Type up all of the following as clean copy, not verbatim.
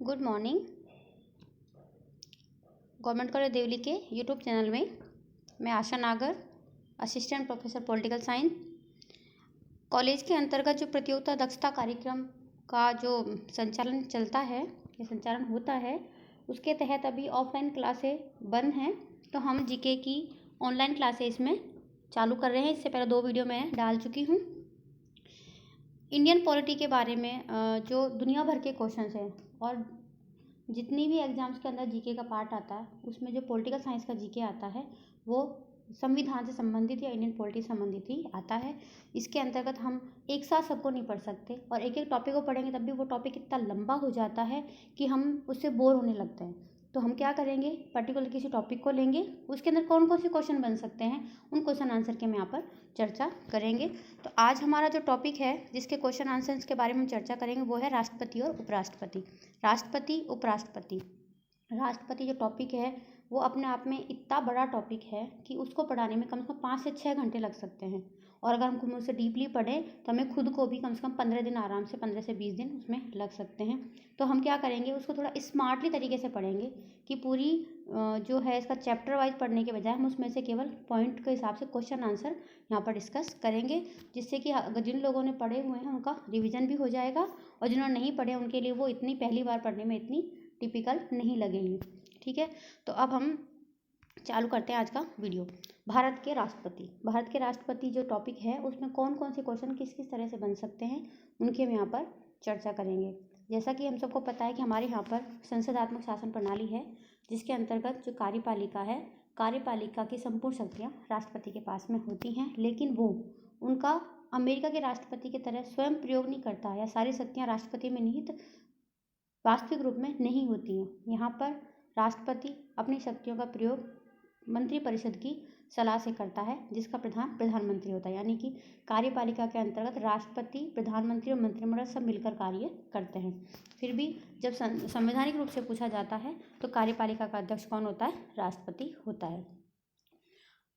Good morning. Government college Deoli के YouTube channel में मैं Asha Nagar, assistant professor political science, college के अंतर्गत जो प्रतियोगिता दक्षता कार्यक्रम का जो संचालन चलता है या संचालन होता है, उसके तहत अभी ऑफलाइन क्लासें बंद हैं, तो हम जीके की ऑनलाइन क्लासें इसमें चालू कर रहे हैं। इससे पहले 2 वीडियो मैं डाल चुकी हूँ। इंडियन पॉलिटी के बारे में जो दुनिया भर के क्वेश्चंस हैं और जितनी भी एग्जाम्स के अंदर जीके का पार्ट आता है, उसमें जो पॉलिटिकल साइंस का जीके आता है वो संविधान से संबंधित या इंडियन पॉलिटी से संबंधित ही आता है। इसके अंतर्गत हम एक साथ सबको नहीं पढ़ सकते और एक एक टॉपिक को पढ़ेंगे तब भी वो टॉपिक इतना लंबा हो जाता है कि हम उससे बोर होने लगते हैं। तो हम क्या करेंगे, पर्टिकुलर किसी टॉपिक को लेंगे, उसके अंदर कौन कौन से क्वेश्चन बन सकते हैं, उन क्वेश्चन आंसर के हम यहाँ पर चर्चा करेंगे। तो आज हमारा जो टॉपिक है जिसके क्वेश्चन आंसर्स के बारे में हम चर्चा करेंगे वो है राष्ट्रपति और उपराष्ट्रपति। राष्ट्रपति, उपराष्ट्रपति। राष्ट्रपति जो टॉपिक है वो अपने आप में इतना बड़ा टॉपिक है कि उसको पढ़ाने में कम से कम 5 से 6 घंटे लग सकते हैं, और अगर हम उसे डीपली पढ़ें तो हमें खुद को भी कम से कम 15 दिन आराम से 15 से 20 दिन उसमें लग सकते हैं। तो हम क्या करेंगे, उसको थोड़ा स्मार्टली तरीके से पढ़ेंगे कि पूरी जो है इसका चैप्टर वाइज पढ़ने के बजाय हम उसमें से केवल पॉइंट के हिसाब से क्वेश्चन आंसर यहाँ पर डिस्कस करेंगे, जिससे कि अगर जिन लोगों ने पढ़े हुए हैं उनका रिविजन भी हो जाएगा और जिन्होंने नहीं पढ़े उनके लिए वो इतनी पहली बार पढ़ने में इतनी टिपिकल नहीं लगेगी। ठीक है, तो अब हम चालू करते हैं आज का वीडियो। भारत के राष्ट्रपति। भारत के राष्ट्रपति जो टॉपिक है उसमें कौन कौन से क्वेश्चन किस किस तरह से बन सकते हैं उनकी हम यहाँ पर चर्चा करेंगे। जैसा कि हम सबको पता है कि हमारे यहाँ पर संसदात्मक शासन प्रणाली है, जिसके अंतर्गत जो कार्यपालिका है, कार्यपालिका की संपूर्ण शक्तियाँ राष्ट्रपति के पास में होती हैं, लेकिन वो उनका अमेरिका के राष्ट्रपति की तरह स्वयं प्रयोग नहीं करता या सारी शक्तियाँ राष्ट्रपति में निहित वास्तविक रूप में नहीं होती हैं। यहाँ पर राष्ट्रपति अपनी शक्तियों का प्रयोग मंत्रिपरिषद की सलाह से करता है, जिसका प्रधान प्रधानमंत्री होता है। यानी कि कार्यपालिका के अंतर्गत राष्ट्रपति, प्रधानमंत्री और मंत्रिमंडल सब मिलकर कार्य करते हैं। फिर भी जब संवैधानिक रूप से पूछा जाता है तो कार्यपालिका का अध्यक्ष कौन होता है? राष्ट्रपति होता है।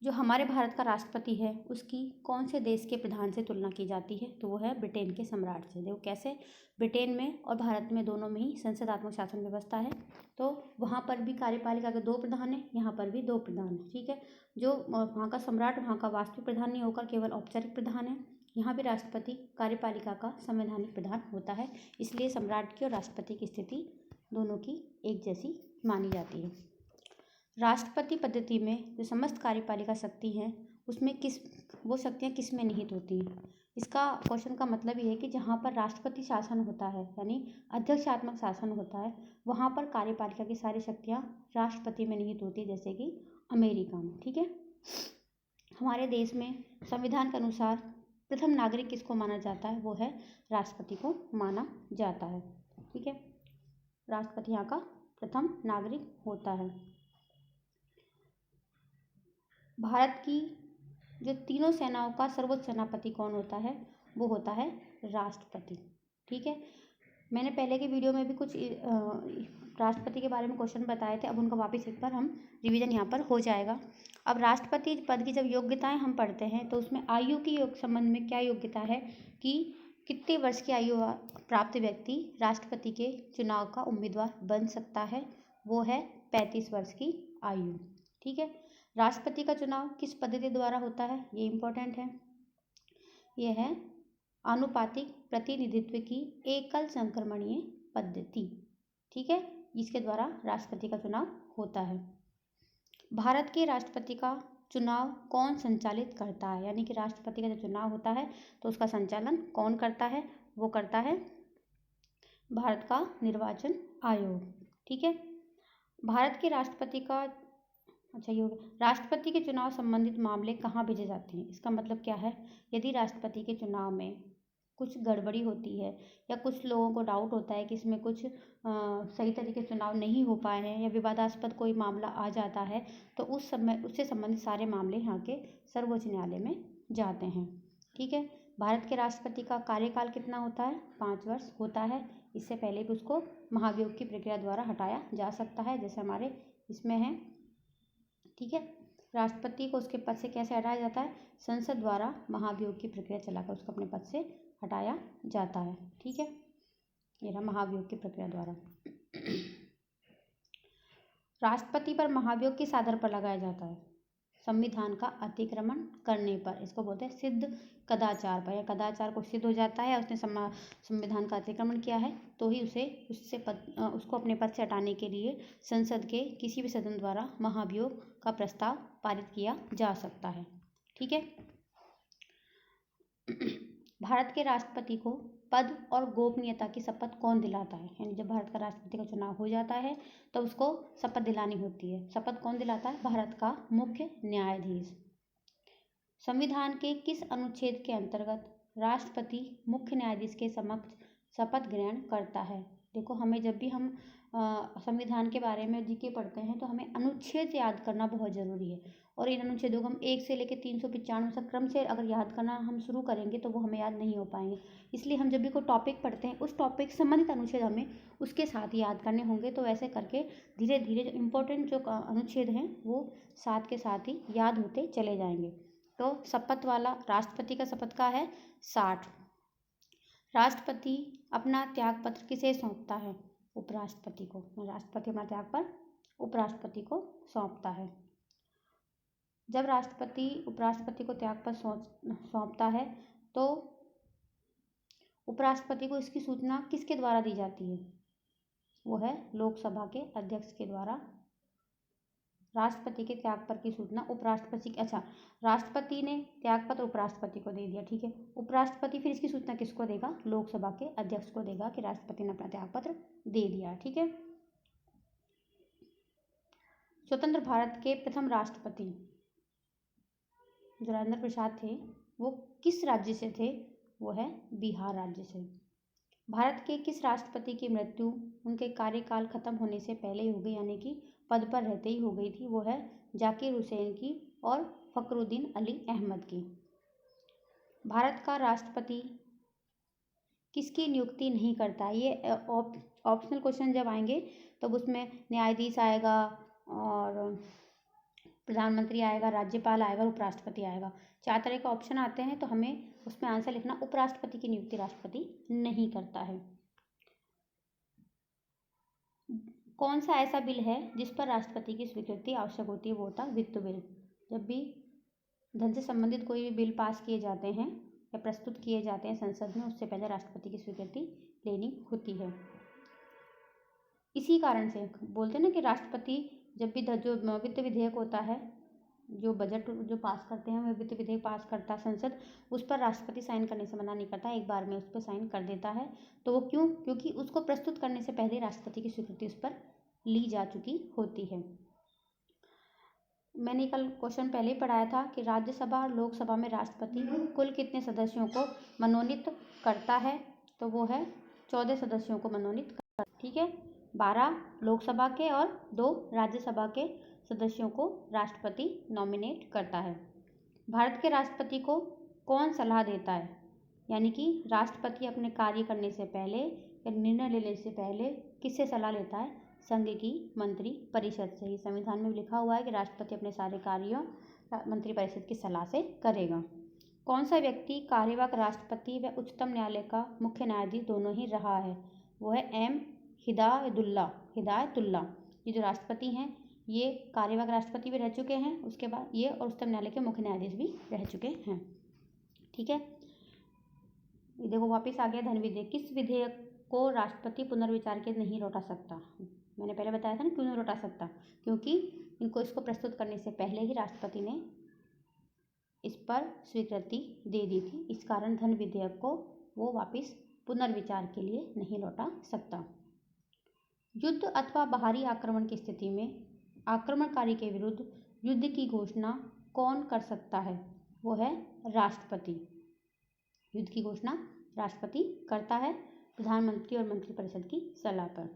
जो हमारे भारत का राष्ट्रपति है उसकी कौन से देश के प्रधान से तुलना की जाती है? तो वो है ब्रिटेन के सम्राट से। देखो कैसे, ब्रिटेन में और भारत में दोनों में ही संसदात्मक शासन व्यवस्था है, तो वहाँ पर भी कार्यपालिका के 2 प्रधान हैं, यहाँ पर भी 2 प्रधान हैं। ठीक है, जो वहाँ का सम्राट वहाँ का वास्तविक प्रधान नहीं होकर केवल औपचारिक प्रधान है। यहाँ भी राष्ट्रपति कार्यपालिका का संवैधानिक प्रधान होता है, इसलिए सम्राट की और राष्ट्रपति की स्थिति दोनों की एक जैसी मानी जाती है। राष्ट्रपति पद्धति में जो समस्त कार्यपालिका शक्ति हैं उसमें वो शक्तियाँ किस में निहित होती हैं? इसका क्वेश्चन का मतलब ये है कि जहाँ पर राष्ट्रपति शासन होता है यानी अध्यक्षात्मक शासन होता है, वहाँ पर कार्यपालिका की सारी शक्तियाँ राष्ट्रपति में निहित होती है, जैसे कि अमेरिका में। ठीक है, हमारे देश में संविधान के अनुसार प्रथम नागरिक किसको माना जाता है? वो है राष्ट्रपति को माना जाता है। ठीक है, राष्ट्रपति यहाँ का प्रथम नागरिक होता है। भारत की जो तीनों सेनाओं का सर्वोच्च सेनापति कौन होता है? वो होता है राष्ट्रपति। ठीक है, मैंने पहले के वीडियो में भी कुछ राष्ट्रपति के बारे में क्वेश्चन बताए थे, अब उनका वापस एक बार हम रिवीजन यहाँ पर हो जाएगा। अब राष्ट्रपति पद की जब योग्यताएं हम पढ़ते हैं तो उसमें आयु की संबंध में क्या योग्यता है कि कितने वर्ष की आयु प्राप्त व्यक्ति राष्ट्रपति के चुनाव का उम्मीदवार बन सकता है? वो है 35 वर्ष की आयु। ठीक है, राष्ट्रपति का चुनाव किस पद्धति द्वारा होता है? ये इम्पोर्टेंट है। यह है आनुपातिक प्रतिनिधित्व की एकल संक्रमणीय पद्धति। ठीक है, इसके द्वारा राष्ट्रपति का चुनाव होता है। भारत के राष्ट्रपति का चुनाव कौन संचालित करता है? यानी कि राष्ट्रपति का जो चुनाव होता है तो उसका संचालन कौन करता है? वो करता है भारत का निर्वाचन आयोग। ठीक है, भारत के राष्ट्रपति का ये राष्ट्रपति के चुनाव संबंधित मामले कहाँ भेजे जाते हैं? इसका मतलब क्या है, यदि राष्ट्रपति के चुनाव में कुछ गड़बड़ी होती है या कुछ लोगों को डाउट होता है कि इसमें कुछ सही तरीके से चुनाव नहीं हो पाए हैं या विवादास्पद कोई मामला आ जाता है, तो उस समय उससे संबंधित सारे मामले यहाँ के सर्वोच्च न्यायालय में जाते हैं। ठीक है, भारत के राष्ट्रपति का कार्यकाल कितना होता है? 5 वर्ष होता है। इससे पहले भी उसको महाभियोग की प्रक्रिया द्वारा हटाया जा सकता है, जैसे हमारे इसमें है। ठीक है, राष्ट्रपति को उसके पद से कैसे हटाया जाता है? संसद द्वारा महाभियोग की प्रक्रिया चलाकर उसको अपने पद से हटाया जाता है। ठीक है, ये रहा महाभियोग की प्रक्रिया द्वारा। राष्ट्रपति पर महाभियोग किस आधार पर लगाया जाता है? संविधान का अतिक्रमण करने पर, इसको बोलते हैं सिद्ध कदाचार पर। या कदाचार को सिद्ध हो जाता है, उसने संविधान का अतिक्रमण किया है, तो ही उसको अपने पद से हटाने के लिए संसद के किसी भी सदन द्वारा महाभियोग का प्रस्ताव पारित किया जा सकता है। ठीक है। भारत के राष्ट्रपति को पद और गोपनीयता की शपथ कौन दिलाता है? यानी जब भारत का राष्ट्रपति का चुनाव हो जाता है तो उसको शपथ दिलानी होती है। शपथ कौन दिलाता है? भारत का मुख्य न्यायाधीश। संविधान के किस अनुच्छेद के अंतर्गत राष्ट्रपति मुख्य न्यायाधीश के समक्ष शपथ ग्रहण करता है? देखो, हमें जब भी हम संविधान के बारे में जीके पढ़ते हैं तो हमें अनुच्छेद याद करना बहुत ज़रूरी है। और इन अनुच्छेदों को हम 1 से लेकर 395 तक क्रम से अगर याद करना हम शुरू करेंगे तो वो हमें याद नहीं हो पाएंगे। इसलिए हम जब भी कोई टॉपिक पढ़ते हैं उस टॉपिक से संबंधित अनुच्छेद हमें उसके साथ याद करने होंगे। तो ऐसे करके धीरे धीरे जो इम्पोर्टेंट जो अनुच्छेद हैं वो साथ के साथ ही याद होते चले जाएंगे। तो शपथ वाला राष्ट्रपति का शपथ का है 60। राष्ट्रपति अपना त्याग पत्र किसे सौंपता है? उपराष्ट्रपति को। राष्ट्रपति अपना त्याग पत्र उपराष्ट्रपति को सौंपता है। जब राष्ट्रपति उपराष्ट्रपति को त्याग पत्र सौंपता है तो उपराष्ट्रपति को इसकी सूचना किसके द्वारा दी जाती है? वो है लोकसभा के अध्यक्ष के द्वारा। राष्ट्रपति के त्यागपत्र की सूचना राष्ट्रपति ने त्यागपत्र उपराष्ट्रपति को दे दिया। ठीक है। उपराष्ट्रपति फिर इसकी सूचना किसको देगा? लोकसभा के अध्यक्ष को देगा कि राष्ट्रपति ने अपना त्यागपत्र दे दिया। ठीक है। स्वतंत्र भारत के प्रथम राष्ट्रपति जो राजेंद्र प्रसाद थे वो किस राज्य से थे? वो है बिहार राज्य से। भारत के किस राष्ट्रपति की मृत्यु उनके कार्यकाल खत्म होने से पहले ही हो गई, यानी कि पद पर रहते ही हो गई थी? वो है जाकिर हुसैन की और फखरुद्दीन अली अहमद की। भारत का राष्ट्रपति किसकी नियुक्ति नहीं करता? ये ऑप्शनल क्वेश्चन जब आएंगे तब उसमें न्यायाधीश आएगा और प्रधानमंत्री आएगा, राज्यपाल आएगा, उपराष्ट्रपति आएगा। 4 तरह का ऑप्शन आते हैं तो हमें उसमें आंसर लिखना उपराष्ट्रपति की नियुक्ति राष्ट्रपति नहीं करता है। कौन सा ऐसा बिल है जिस पर राष्ट्रपति की स्वीकृति आवश्यक होती है? वो होता है वित्त बिल। जब भी धन से संबंधित कोई भी बिल पास किए जाते हैं या प्रस्तुत किए जाते हैं संसद में, उससे पहले राष्ट्रपति की स्वीकृति लेनी होती है। इसी कारण से बोलते हैं ना कि राष्ट्रपति जब भी जो वित्त विधेयक होता है, जो बजट जो पास करते हैं, वह वित्त विधेयक पास करता है संसद, उस पर राष्ट्रपति साइन करने से मना नहीं करता, एक बार में उस पर साइन कर देता है। तो वो क्यों? क्योंकि उसको प्रस्तुत करने से पहले राष्ट्रपति की स्वीकृति उस पर ली जा चुकी होती है। मैंने कल क्वेश्चन पहले ही पढ़ाया था कि राज्यसभा और लोकसभा में राष्ट्रपति कुल कितने सदस्यों को मनोनीत करता है? तो वो है 14 सदस्यों को मनोनीत करता है। ठीक है। 12 लोकसभा के और 2 राज्यसभा के सदस्यों को राष्ट्रपति नॉमिनेट करता है। भारत के राष्ट्रपति को कौन सलाह देता है? यानी कि राष्ट्रपति अपने कार्य करने से पहले या निर्णय लेने से पहले किससे सलाह लेता है? संघ की मंत्री परिषद से ही। संविधान में लिखा हुआ है कि राष्ट्रपति अपने सारे कार्यों मंत्री परिषद की सलाह से करेगा। कौन सा व्यक्ति कार्यवाहक राष्ट्रपति व उच्चतम न्यायालय का मुख्य न्यायाधीश दोनों ही रहा है? वो है एम हिदायतुल्ला। ये जो राष्ट्रपति हैं ये कार्यवाहक राष्ट्रपति भी रह चुके हैं, उसके बाद ये और उच्चतम न्यायालय के मुख्य न्यायाधीश भी रह चुके हैं। ठीक है। ये देखो वापस आ गया धन विधेयक। किस विधेयक को राष्ट्रपति पुनर्विचार के नहीं लौटा सकता? मैंने पहले बताया था ना क्यों नहीं लौटा सकता, क्योंकि इसको प्रस्तुत करने से पहले ही राष्ट्रपति ने इस पर स्वीकृति दे दी थी। इस कारण धन विधेयक को वो वापस पुनर्विचार के लिए नहीं लौटा सकता। युद्ध अथवा बाहरी आक्रमण की स्थिति में आक्रमणकारी के विरुद्ध युद्ध की घोषणा कौन कर सकता है? वो है राष्ट्रपति। युद्ध की घोषणा राष्ट्रपति करता है प्रधानमंत्री और मंत्रिपरिषद की सलाह पर।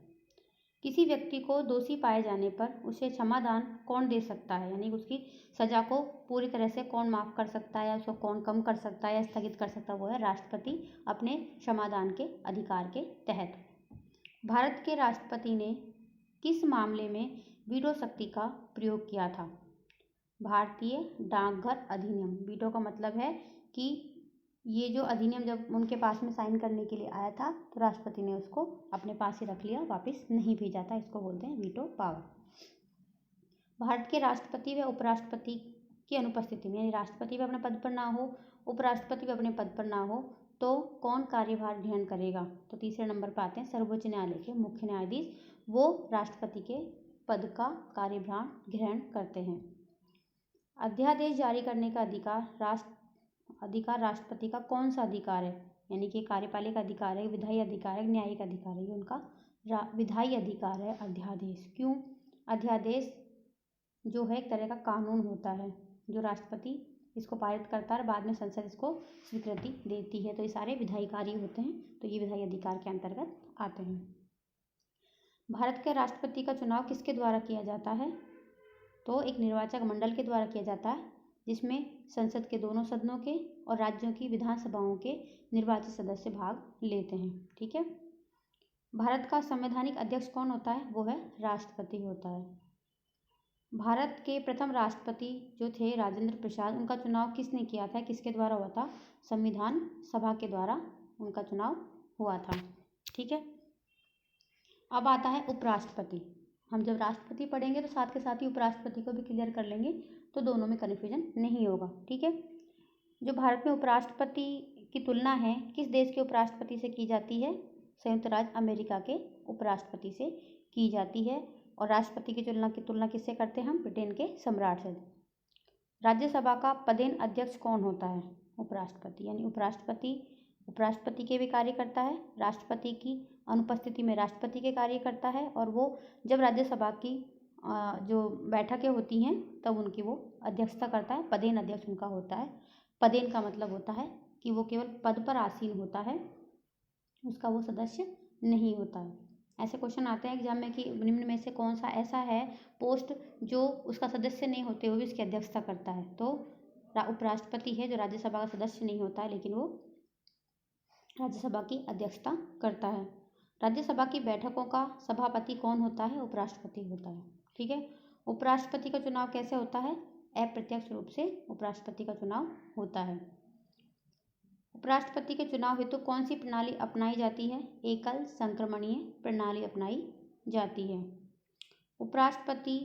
किसी व्यक्ति को दोषी पाए जाने पर उसे क्षमादान कौन दे सकता है? यानी उसकी सजा को पूरी तरह से कौन माफ़ कर सकता है या उसको कौन कम कर सकता है या स्थगित कर सकता है? वो है राष्ट्रपति अपने क्षमादान के अधिकार के तहत। भारत के राष्ट्रपति ने किस मामले में वीटो शक्ति का प्रयोग किया था? भारतीय डाकघर अधिनियम। वीटो का मतलब है कि ये जो अधिनियम जब उनके पास में साइन करने के लिए आया था तो राष्ट्रपति ने उसको अपने पास ही रख लिया, वापस नहीं भेजा था। इसको बोलते हैं वीटो पावर। भारत के राष्ट्रपति व उपराष्ट्रपति की अनुपस्थिति में, यानी राष्ट्रपति भी अपने पद पर ना हो, उपराष्ट्रपति भी अपने पद पर ना हो, तो कौन कार्यभार ग्रहण करेगा? तो तीसरे नंबर पर आते हैं सर्वोच्च न्यायालय के मुख्य न्यायाधीश, वो राष्ट्रपति के पद का कार्यभार ग्रहण करते हैं। अध्यादेश जारी करने का अधिकार राष्ट्रपति का कौन सा अधिकार है? यानी कि कार्यपालिक अधिकार है, विधायी अधिकार है, न्यायिक अधिकार है। ये उनका विधायी अधिकार है अध्यादेश। क्यों? अध्यादेश जो है एक तरह का कानून होता है जो राष्ट्रपति इसको पारित करता है और बाद में संसद इसको स्वीकृति देती है। तो ये सारे विधायी कार्य होते हैं, तो ये विधायी अधिकार के अंतर्गत आते हैं। भारत के राष्ट्रपति का चुनाव किसके द्वारा किया जाता है? तो एक निर्वाचक मंडल के द्वारा किया जाता है, जिसमें संसद के दोनों सदनों के और राज्यों की विधानसभाओं के निर्वाचित सदस्य भाग लेते हैं। ठीक है। भारत का संवैधानिक अध्यक्ष कौन होता है? वो है राष्ट्रपति होता है। भारत के प्रथम राष्ट्रपति जो थे राजेंद्र प्रसाद, उनका चुनाव किसने किया था? किसके द्वारा हुआ था? संविधान सभा के द्वारा उनका चुनाव हुआ था। ठीक है। अब आता है उपराष्ट्रपति। हम जब राष्ट्रपति पढ़ेंगे तो साथ के साथ ही उपराष्ट्रपति को भी क्लियर कर लेंगे, तो दोनों में कन्फ्यूजन नहीं होगा। ठीक है। जो भारत में उपराष्ट्रपति की तुलना है किस देश के उपराष्ट्रपति से की जाती है? संयुक्त राज्य अमेरिका के उपराष्ट्रपति से की जाती है। और राष्ट्रपति की तुलना किससे करते हैं हम? ब्रिटेन के सम्राट से। राज्यसभा का पदेन अध्यक्ष कौन होता है? उपराष्ट्रपति। यानी उपराष्ट्रपति के भी कार्य करता है, राष्ट्रपति की अनुपस्थिति में राष्ट्रपति के कार्य करता है, और वो जब राज्यसभा की जो बैठकें होती हैं तब उनकी वो अध्यक्षता करता है। पदेन अध्यक्ष उनका होता है। पदेन का मतलब होता है कि वो केवल पद पर आसीन होता है, उसका वो सदस्य नहीं होता है। ऐसे क्वेश्चन आते हैं एग्जाम में कि निम्न में से कौन सा ऐसा है पोस्ट जो उसका सदस्य नहीं होते हुए भी उसकी अध्यक्षता करता है? तो उपराष्ट्रपति है जो राज्यसभा का सदस्य नहीं होता है, लेकिन वो राज्यसभा की अध्यक्षता करता है। राज्यसभा की बैठकों का सभापति कौन होता है? उपराष्ट्रपति होता है। ठीक है। उपराष्ट्रपति का चुनाव कैसे होता है? अप्रत्यक्ष रूप से उपराष्ट्रपति का चुनाव होता है। उपराष्ट्रपति के चुनाव हेतु कौन सी प्रणाली अपनाई जाती है? एकल संक्रमणीय प्रणाली अपनाई जाती है। उपराष्ट्रपति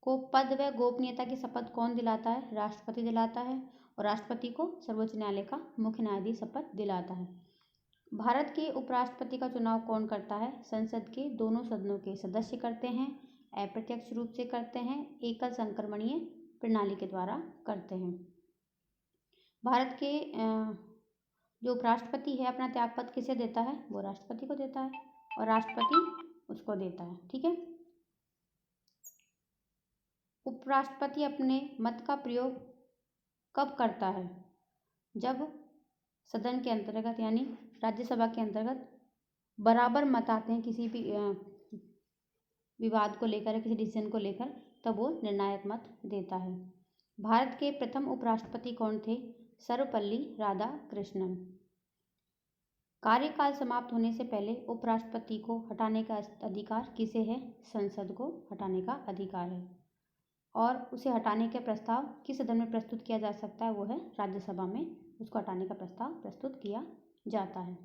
को पद व गोपनीयता की शपथ कौन दिलाता है? राष्ट्रपति दिलाता है। और राष्ट्रपति को सर्वोच्च न्यायालय का मुख्य न्यायाधीश शपथ दिलाता है। भारत के उपराष्ट्रपति का चुनाव कौन करता है? संसद के दोनों सदनों के सदस्य करते हैं, अप्रत्यक्ष रूप से करते हैं, एकल संक्रमणीय प्रणाली के द्वारा करते हैं। भारत के जो उपराष्ट्रपति है अपना त्यागपत्र किसे देता है? वो राष्ट्रपति को देता है और राष्ट्रपति उसको देता है। ठीक है। उपराष्ट्रपति अपने मत का प्रयोग कब करता है? जब सदन के अंतर्गत यानी राज्यसभा के अंतर्गत बराबर मत आते हैं किसी भी विवाद को लेकर या किसी डिसीजन को लेकर, तब वो निर्णायक मत देता है। भारत के प्रथम उपराष्ट्रपति कौन थे? सर्वपल्ली राधाकृष्णन। कार्यकाल समाप्त होने से पहले उपराष्ट्रपति को हटाने का अधिकार किसे है? संसद को हटाने का अधिकार है। और उसे हटाने का प्रस्ताव किस सदन में प्रस्तुत किया जा सकता है? वो है राज्यसभा में उसको हटाने का प्रस्ताव प्रस्तुत किया जाता है।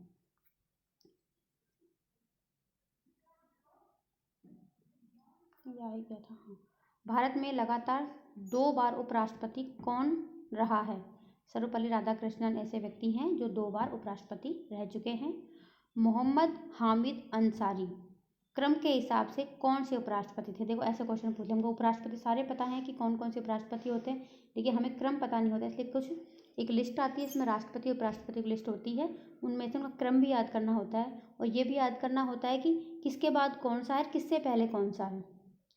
क्या था? भारत में लगातार 2 बार उपराष्ट्रपति कौन रहा है? सर्वपल्ली राधाकृष्णन ऐसे व्यक्ति हैं जो 2 बार उपराष्ट्रपति रह चुके हैं। मोहम्मद हामिद अंसारी क्रम के हिसाब से कौन से उपराष्ट्रपति थे? देखो ऐसे क्वेश्चन पूछे, हमको उपराष्ट्रपति सारे पता हैं कि कौन कौन से उपराष्ट्रपति होते हैं, लेकिन हमें क्रम पता नहीं होता, इसलिए कुछ एक लिस्ट आती है, इसमें राष्ट्रपति उपराष्ट्रपति की लिस्ट होती है, उनमें से उनका क्रम भी याद करना होता है और ये भी याद करना होता है कि किसके बाद कौन सा है, किससे पहले कौन सा है,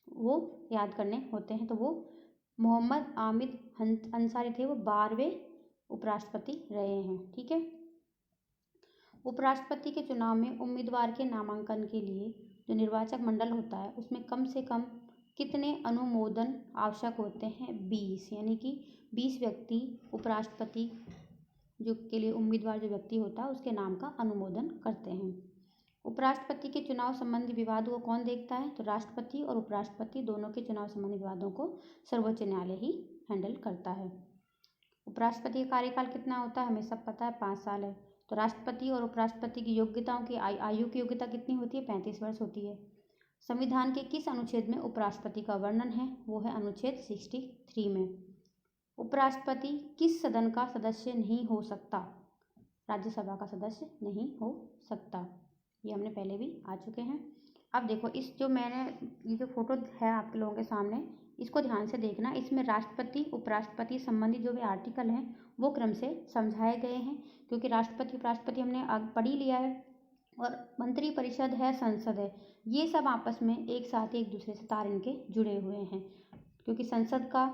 वो याद करने होते हैं। तो वो मोहम्मद हामिद अंसारी थे, वो 12वें उपराष्ट्रपति रहे हैं। ठीक है। उपराष्ट्रपति के चुनाव में उम्मीदवार के नामांकन के लिए जो निर्वाचक मंडल होता है उसमें कम से कम कितने अनुमोदन आवश्यक होते हैं? 20। यानी कि 20 व्यक्ति उपराष्ट्रपति जो के लिए उम्मीदवार जो व्यक्ति होता है उसके नाम का अनुमोदन करते हैं। उपराष्ट्रपति के चुनाव संबंधी विवादों को कौन देखता है? तो राष्ट्रपति और उपराष्ट्रपति दोनों के चुनाव संबंधी विवादों को सर्वोच्च न्यायालय ही हैंडल करता है। उपराष्ट्रपति का कार्यकाल कितना होता है? हमें सब पता है, 5 साल है। तो राष्ट्रपति और उपराष्ट्रपति की योग्यताओं की आयु की योग्यता कितनी होती है? 35 वर्ष होती है। संविधान के किस अनुच्छेद में उपराष्ट्रपति का वर्णन है? वो है अनुच्छेद 63 में। उपराष्ट्रपति किस सदन का सदस्य नहीं हो सकता? राज्यसभा का सदस्य नहीं हो सकता। ये हमने पहले भी आ चुके हैं। अब देखो, इस जो मैंने ये जो फोटो है आपके लोगों के सामने, इसको ध्यान से देखना। इसमें राष्ट्रपति उपराष्ट्रपति संबंधी जो भी आर्टिकल हैं वो क्रम से समझाए गए हैं, क्योंकि राष्ट्रपति उपराष्ट्रपति हमने पढ़ ही लिया है, और मंत्रिपरिषद है, संसद है, ये सब आपस में एक साथ एक दूसरे से तार इनके जुड़े हुए हैं, क्योंकि संसद का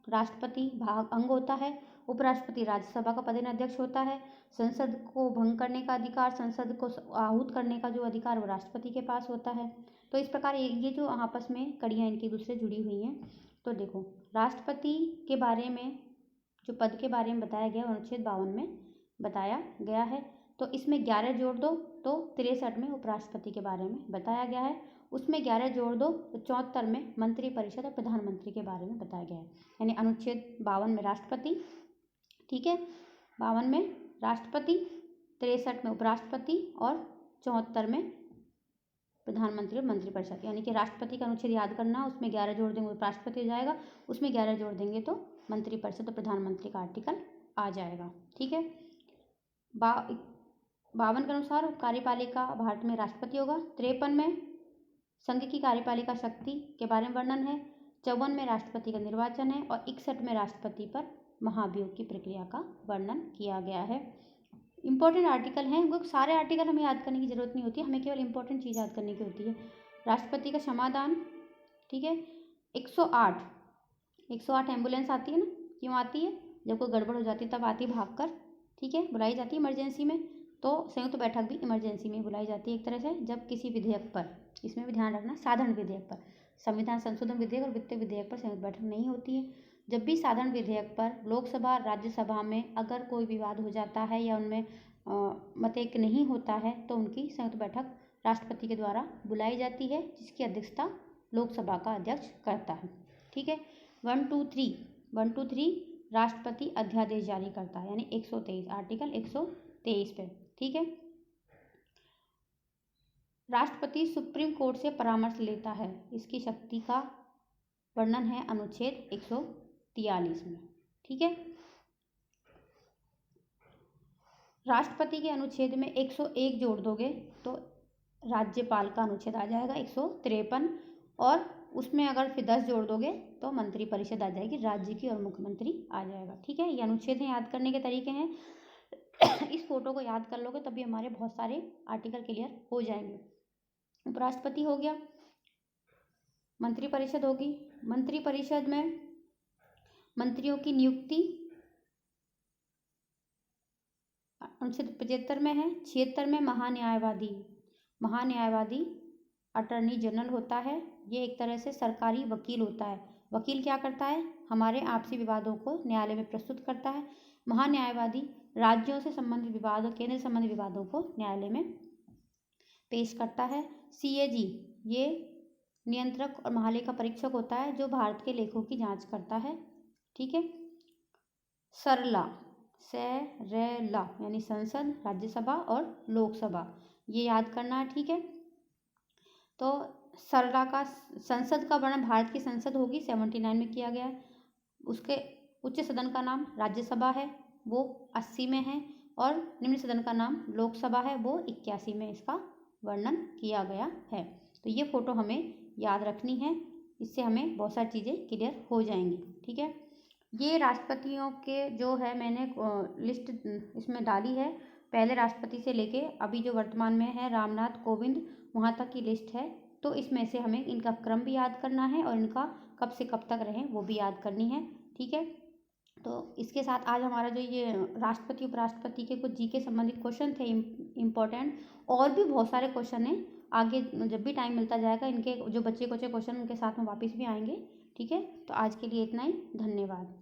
राष्ट्रपति भाग अंग होता है, उपराष्ट्रपति राज्यसभा का पदेन अध्यक्ष होता है, संसद को भंग करने का अधिकार, संसद को आहूत करने का जो अधिकार वो राष्ट्रपति के पास होता है। तो इस प्रकार ये जो आपस में कड़ियाँ इनकी दूसरे जुड़ी हुई हैं। तो देखो, राष्ट्रपति के बारे में जो पद के बारे में बताया गया अनुच्छेद 52 में बताया गया है। तो इसमें 11 जोड़ दो तो 63 में उपराष्ट्रपति के बारे में बताया गया है। उसमें 11 जोड़ दो तो 74 में मंत्रिपरिषद और प्रधानमंत्री के बारे में बताया गया है। यानी अनुच्छेद 52 में राष्ट्रपति, ठीक है, 52 में राष्ट्रपति, 63 में उपराष्ट्रपति और 74 में प्रधानमंत्री और मंत्रिपरिषद। यानी कि राष्ट्रपति का अनुच्छेद याद करना, उसमें 11 जोड़ देंगे उपराष्ट्रपति हो जाएगा, उसमें 11 जोड़ देंगे तो मंत्रिपरिषद और प्रधानमंत्री का आर्टिकल आ जाएगा। ठीक है। 52 के अनुसार कार्यपालिका भारत में राष्ट्रपति होगा। 53 में संघ की कार्यपालिका शक्ति के बारे में वर्णन है। 54 में राष्ट्रपति का निर्वाचन है और 61 में राष्ट्रपति पर महाभियोग की प्रक्रिया का वर्णन किया गया है। इंपॉर्टेंट आर्टिकल हैं, वो सारे आर्टिकल हमें याद करने की जरूरत नहीं होती, हमें केवल इंपॉर्टेंट चीज़ याद करने की होती है। राष्ट्रपति का क्षमादान, ठीक है। 108 एम्बुलेंस आती है ना, क्यों आती है? जब कोई गड़बड़ हो जाती है तब आती है भागकर, ठीक है, बुलाई जाती है इमरजेंसी में। तो संयुक्त बैठक भी इमरजेंसी में बुलाई जाती है एक तरह से, जब किसी विधेयक पर, इसमें भी ध्यान रखना, साधारण विधेयक पर, संविधान संशोधन विधेयक और वित्तीय विधेयक पर संयुक्त बैठक नहीं होती है। जब भी साधारण विधेयक पर लोकसभा राज्यसभा में अगर कोई विवाद हो जाता है या उनमें मत एक नहीं होता है तो उनकी संयुक्त बैठक राष्ट्रपति के द्वारा बुलाई जाती है, जिसकी अध्यक्षता लोकसभा का अध्यक्ष करता है। ठीक है। 1 2 3 राष्ट्रपति अध्यादेश जारी करता है, यानी 123 आर्टिकल 123 पे। ठीक है। राष्ट्रपति सुप्रीम कोर्ट से परामर्श लेता है, इसकी शक्ति का वर्णन है अनुच्छेद 143 में। ठीक है। राष्ट्रपति के अनुच्छेद में 101 जोड़ दोगे तो राज्यपाल का अनुच्छेद आ जाएगा 153, और उसमें अगर फिर 10 जोड़ दोगे तो मंत्रिपरिषद आ जाएगी राज्य की और मुख्यमंत्री आ जाएगा। ठीक है। ये अनुच्छेद हैं, याद करने के तरीके हैं। इस फोटो को याद कर लोगे तभी हमारे बहुत सारे आर्टिकल क्लियर हो जाएंगे। उपराष्ट्रपति हो गया, मंत्रिपरिषद होगी, मंत्रिपरिषद में मंत्रियों की नियुक्ति अनुच्छेद 75 में है। 76 में महान्यायवादी अटॉर्नी जनरल होता है। ये एक तरह से सरकारी वकील होता है। वकील क्या करता है? हमारे आपसी विवादों को न्यायालय में प्रस्तुत करता है। महान्यायवादी राज्यों से संबंधित विवाद और केंद्र संबंधित विवादों को न्यायालय में पेश करता है। CAG ये नियंत्रक और महालेखा परीक्षक होता है, जो भारत के लेखों की जांच करता है। ठीक है। सरला यानी संसद, राज्यसभा और लोकसभा, ये याद करना है। ठीक है। तो सरला का संसद का वर्णन भारत की संसद होगी 79 में किया गया है। उसके उच्च सदन का नाम राज्यसभा है, वो 80 में है, और निम्न सदन का नाम लोकसभा है, वो 81 में इसका वर्णन किया गया है। तो ये फोटो हमें याद रखनी है, इससे हमें बहुत सारी चीज़ें क्लियर हो जाएंगी। ठीक है। ये राष्ट्रपतियों के जो है मैंने लिस्ट इसमें डाली है, पहले राष्ट्रपति से लेके अभी जो वर्तमान में है रामनाथ कोविंद, वहाँ तक की लिस्ट है। तो इसमें से हमें इनका क्रम भी याद करना है और इनका कब से कब तक रहे वो भी याद करनी है। ठीक है। तो इसके साथ आज हमारा जो ये राष्ट्रपति उपराष्ट्रपति के कुछ GK संबंधित क्वेश्चन थे इम्पोर्टेंट, और भी बहुत सारे क्वेश्चन हैं, आगे जब भी टाइम मिलता जाएगा इनके जो बच्चे क्वेश्चन उनके साथ में वापस भी आएंगे। ठीक है। तो आज के लिए इतना ही, धन्यवाद।